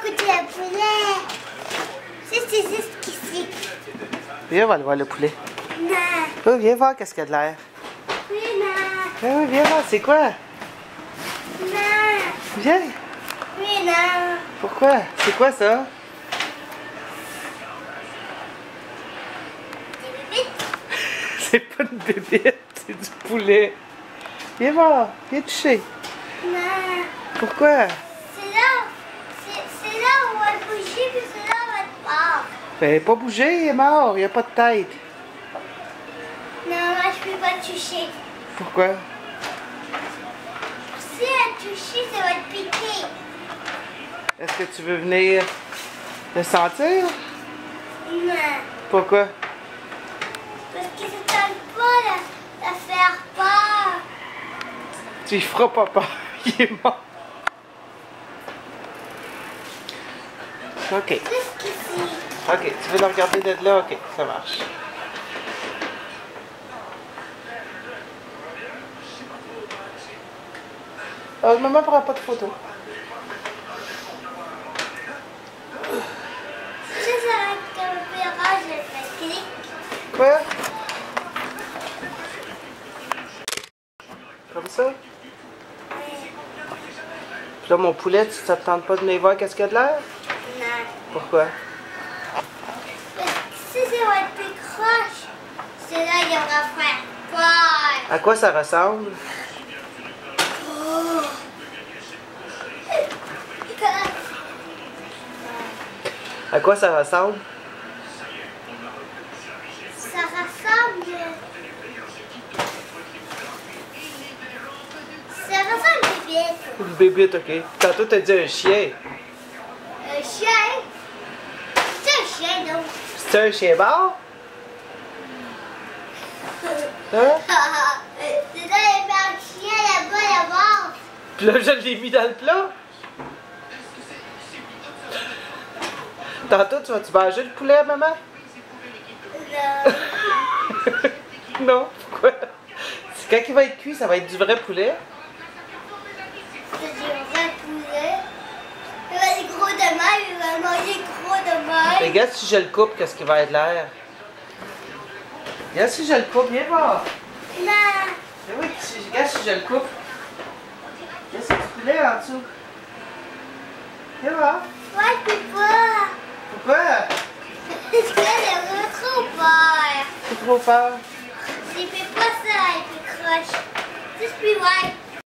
goûter le poulet. C'est juste ici. Viens, on va aller voir le poulet. Non. Oh, viens voir qu'est-ce qu'il y a de l'air. Oui, non. Ah oui, viens voir, c'est quoi? Non. Viens. Oui, non. Pourquoi? C'est quoi ça? C'est pas une bébête, c'est du poulet. Viens voir, viens toucher. Non. Pourquoi? C'est là où on va bouger, puis c'est là où on va être mort. Ben, pas bouger, il est mort, il a pas de tête. Non, moi je peux pas toucher. Pourquoi? Si elle touche, ça va te piquer. Est-ce que tu veux venir le sentir? Non. Pourquoi? Parce que ça tente pas de faire peur. Tu y feras pas peur, il est mort. Ok. Jusqu'ici. Ok, tu veux le regarder de là? Ok, ça marche. Maman prend pas de photo. Ça va être comme un pirage, je fais clic. Quoi? Comme ça? Puis là, mon poulet, tu ne tentes pas de venir voir qu'est-ce qu'il y a de l'air? Non. Pourquoi? Parce que si ça va être plus croche, c'est là qu'il va faire peur. À quoi ça ressemble? Oh. À quoi ça ressemble? Ça ressemble. Ça ressemble à une bébête. Une bébête, ok. Tantôt, t'as dit un chien. Un chien? C'est un chien, non? C'est un chien mort? Hein? C'est là, il y a un chien là-bas, là-bas. Puis là, je l'ai mis dans le plat. Tantôt, tu vas-tu manger le poulet, maman? Non. Non, pourquoi? C'est quand il va être cuit, ça va être du vrai poulet. C'est du vrai poulet. Il va être gros de même, il va manger gros de Mais même. regarde si je le coupe, qu'est-ce qu'il va être l'air. Regarde si je le coupe, viens voir. Non. Mais oui, regarde si je le coupe. Qu'est-ce que du poulet en dessous? Viens voir. Moi, je peux pas. Pourquoi? Parce que j'ai trop peur. C'est trop fort. Je fais pas ça, il fait croche. Juste plus ouais.